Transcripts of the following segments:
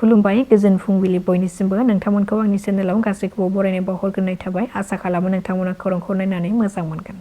खुलुमबाय गोजोन फुंबिलि बयनिसिमबो नोंथांमोनखौ आंनि चेनेलाव गासैखौबो बरायनाय बावहरग्रोनाय थाबाय आसा खालामो नोंथांमोना खौरांखौ नायनानै मोजां मोनगोन।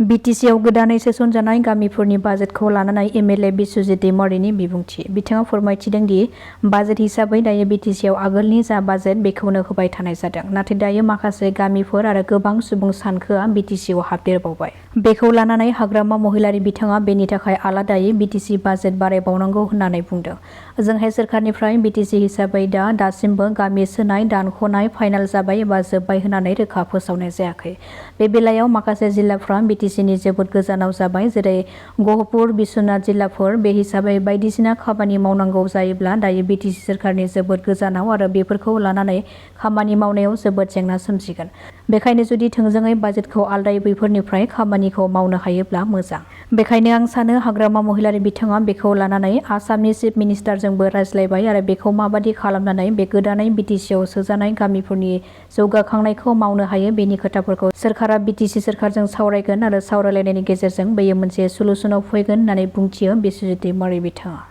BTCआव गोदानै सोसनजानाय गामिफोरनि बाजेटखौ लानानै MLA बिस्वजित दैमारिनि बिबुंथि। बिथाङा फोरमायथिदों दि बाजेट हिसाबै दायो BTCआव आगोलनि जा बाजेट बेखौनो होबाय थानाय जादों। नाथाय दायो माखासे गामिफोर आरो गोबां सुबुं सानखोआ BTCआव हाबदेरबावबाय। बेखौ लानानै हाग्रामा महिलारि बिथाङा बेनि थाखाय आलादायै BTC बाजेट बारायबावनांगौ होननानै बुंदों। ओजोंहाय सोरखारनिफ्राय BTC हिसाबै दासिमबो गामि सोनाय दानख'नाय फाइनाल जाबाय एबा जोब्बाय होननानै रोखा फोसावनाय जायाखै। बे बेलायाव माखासे जिल्लाफ्रा BTCनि जोबोद गोजानाव जाबाय, जेरै गहपुर, बिश्वनाथ जिल्लाफोर। बे हिसाबै बायदिसिना खामानि मावनांगौ जायोब्ला दायो BTC सोरखारनि जोबोद गोजानाव आरो बेफोरखौ लानानै खामानि मावनायाव जोबोद जेंना सोमजिगोन। बेखायनो जुदि थोंजोङै बाजेटखौ आलदायै बैफोरनिफ्राय खामानिखौ मावनो हायोब्ला मोजां। बेखायनो आं सानो हाग्रामा महिलारि बिथाङा बेखौ लानानै आसामनि चिफ मिनिस्टारजोंबो रायज्लायबाय आरो बेखौ माबादि खालामनानै बे गोदानै BTCआव सोजानाय गामिफोरनि जौगाखांनायखौ मावनो हायो बेनि खोथाफोरखौ सोरखारा BTC सोरखारजों सावरायगोन आरो सावरायलायनायनि गेजेरजों बेयो मोनसे सलुसनाव फैगोन होननानै बुंथियो बिस्वजित दैमारि बिथाङा।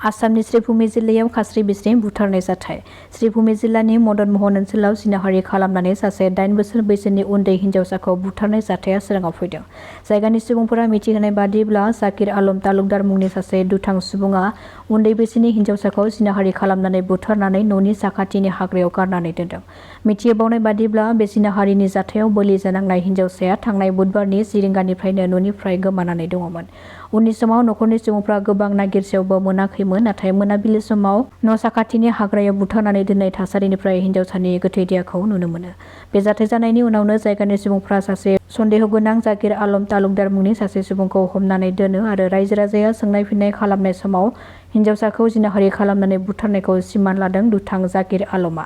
आसामनि श्रीभूमि जिल्लायाव खास्रि बिस्रि बुथारनाय जाथाय। श्रीभूमि जिल्लानि मदन महन ओनसोलाव जिनाहारि खालामनानै सासे 8 बोसोर बैसोनि उन्दै हिन्जावसाखौ बुथारनाय जाथाया सोराङाव फैदों। जायगानि सुबुंफोरा मिथिहोनाय बादिब्ला जाकिर आलम तालुकदार मुंनि सासे दुथां सुबुङा उन्दै बैसोनि हिन्जावसाखौ जिनाहारि खालामनानै बुथारनानै न'नि साखाथिनि हाग्रायाव गारनानै दोनदों। मिथिहोबावनाय बादिब्ला बे जिनाहारिनि जाथायाव बोलि जानांनाय हिन्जावसाया थांनाय बुधबारनि 10 रिंगानिफ्रायनो न'निफ्राय गोमानानै दङमोन। उननि समाव न'खरनि सुबुंफ्रा गोबां नागिरसेयावबो मोनाखैमोन, नाथाय मोनाबिलि समाव न' साखाथिनि हाग्रायाव बुथारनानै दोननाय थासारिनिफ्राय हिन्जावसानि गोथै देहाखौ नुनो मोनो। बे जाथाय जानायनि उनावनो जायगानि सुबुंफ्रा सासे सन्देह गोनां जाकिर आलम तालुकदार मुंनि सासे सुबुंखौ हमनानै दोनो आरो रायजो राजाया सोंनाय फिन्नाय खालामनाय समाव हिन्जावसाखौ जिनाहारि खालामनानै बुथारनायखौ सिमान लादों दुथां जाकिर आलमआ।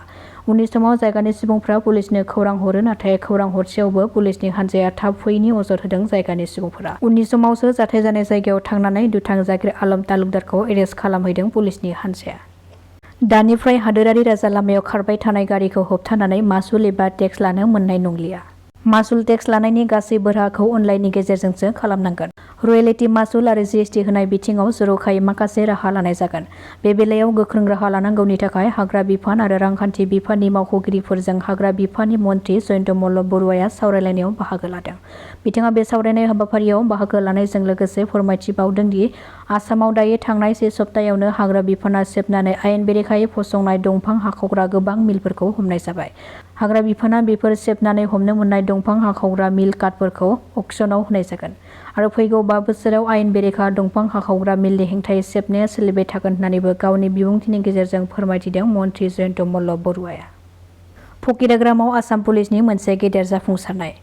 उननि समाव जायगानि सुबुंफ्रा पुलिसनो खौरां हरो, नाथाय खौरां हरसेयावबो पुलिसनि हान्जाया थाब फैयैनि अजद होदों जायगानि सुबुंफोरा। उननि समावसो जाथाय जानाय जायगायाव थांनानै दुथां जाकिर आलम तालुकदारखौ एरेस्ट खालामहैदों पुलिसनि हान्जाया। दानिफ्राय हादोरारि राजा लामायाव खारबाय थानाय गारिखौ होबथानानै मासुल एबा टेक्स लानो मोननाय नंलिया। मासुल टेक्स लानायनि गासैबो राहाखौ अनलाइननि गेजेरजोंसो खालामनांगोन। रयेल्टी मासुल आरो GST होनाय बिथिङाव जर'खायै माखासे राहा लानाय जागोन। बे बेलायाव गोख्रों राहा लानांगौनि थाखाय हाग्रा बिफान आरो रांखान्थि बिफाननि मावख'गिरिफोरजों हाग्रा बिफाननि मन्थ्रि जयन्त मल्ल बरुवाया सावरायलायनायाव बाहागो लादों। बिथाङा बे सावरायनाय हाबाफारियाव बाहागो लानायजों लोगोसे फोरमायथिबावदों दि आसामाव दायो थांनाय 1 सप्तायावनो हाग्रा बिफाना सेबनानै आयेन बेरेखायै फसंनाय दंफां हाखावग्रा गोबां मिलफोरखौ हमनाय जाबाय। हाग्रा बिफाना बेफोर सेबनानै हमनो मोननाय दंफां हाखावग्रा मिल कार्डफोरखौ अक्सनाव होनाय जागोन आरो फैगौ 5 बोसोराव आयेन बेरेखा दंफां हाखावग्रा मिलनि हेंथायै सेबनाया सोलिबाय थागोन होननानैबो गावनि बिबुंथिनि गेजेरजों फोरमायथिदों मन्थ्रि जयन्त मल्ल बरुवाया। फकिराग्रामाव आसाम पुलिसनि मोनसे गेदेर जाफुंसारनाय।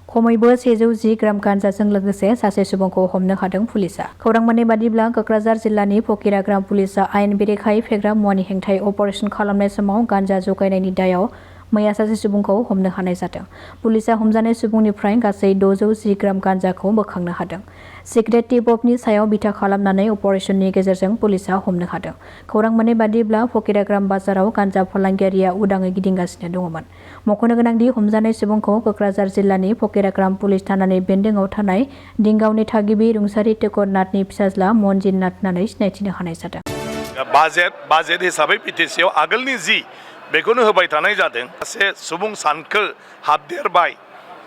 खमैबो 110 ग्राम गान्जाजों लोगोसे सासे सुबुंखौ हमनो हादों पुलिसआ। खौरां मोननाय बादिब्ला क'क्राझार जिल्लानि फकिराग्राम पुलिसआ आयेन बेरेखायै फेग्रा मुवानि हेंथायै अपारेसन खालामनाय समाव गान्जा जगायनायनि दायाव मैया सासे सुबुंखौ हमनो हानाय जादों। पुलिसआ हमजानाय सुबुंनिफ्राय गासै 610 ग्राम गान्जाखौ बोखांनो हादों। सिक्रेट टिप-अफनि सायाव बिथा खालामनानै अपारेसननि गेजेरजों पुलिसआ हमनो हादों। खौरां मोननाय बादिब्ला फकिराग्राम बाजाराव गान्जा फालांगियारिया उदाङै गिदिंगासिनो दङमोन। मख'नो गोनांदि हमजानाय सुबुंखौ क'क्राझार जिल्लानि फकिराग्राम पुलिस थानानि बेन्दोंआव थानाय दिंगावनि थागिबि रुंसारि टेकर नाथनि फिसाज्ला मनजित नाथ होननानै सिनायथिनो हानाय जादों। बाजेट हिसाबै BTCआव आगोलनि जि बेखौनो होबाय थानाय जादों। सासे सुबुं सानखो हाबदेरबाय,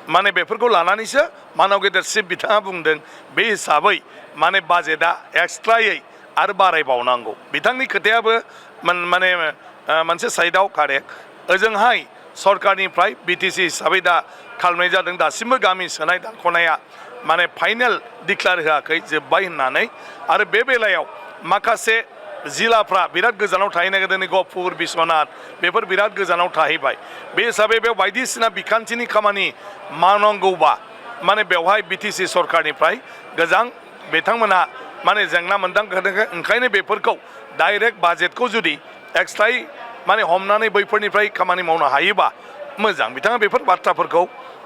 माने बेफोरखौ लानानैसो मानव गेदेर चिफ बिथाङा बुंदों बे हिसाबै माने बाजेटआ एक्सट्रायै आरो बारायबावनांगौ। बिथांनि खोथायाबो माने मोनसे साइडआव कारेक्ट। ओजोंहाय सरकारनिफ्राय BTC हिसाबै दा खालामनाय जादों। दासिमबो गामि सोनाय दानख'नाया माने फाइनेल डिक्लार होआखै, जोब्बाय होननानै। आरो बे बेलायाव माखासे जिल्लाफ्रा बिराद गोजानाव थाहैनाय गोदोनि गहपुर, बिश्वनाथ बेफोर बिराद गोजानाव थाहैबाय। बे हिसाबै बेयाव बायदिसिना बिखान्थिनि खामानि मावनांगौबा माने बेवहाय BTC सरकारनिफ्राय गोजां बिथांमोना माने जेंना मोनदांदों। ओंखायनो बेफोरखौ डाइरेक्ट बाजेटखौ जुदि एक्सट्रायै माने हमनानै बैफोरनिफ्राय खामानि मावनो हायोबा मोजां। बिथाङा बेफोर बाथ्राफोरखौ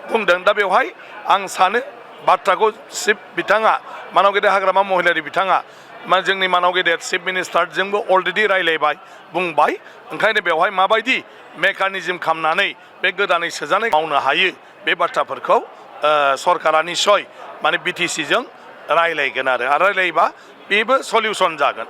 बुंदों। दा बेवहाय आं सानो बाथ्राखौ चिफ बिथाङा मानव गेदेर हाग्रामा महिलारि बिथाङा जोंनि मानव गेदेर चिफ मिनिस्टारजोंबो अलरेडि रायलायबाय, बुंबाय। ओंखायनो बेवहाय माबायदि मेकानिजम खालामनानै बे गोदानै सोजानाय मावनो हायो बे बाथ्राफोरखौ सरकारा निस्सय माने BTCजों रायलायगोन आरो रायलायोबा बेबो सलिउसन जागोन।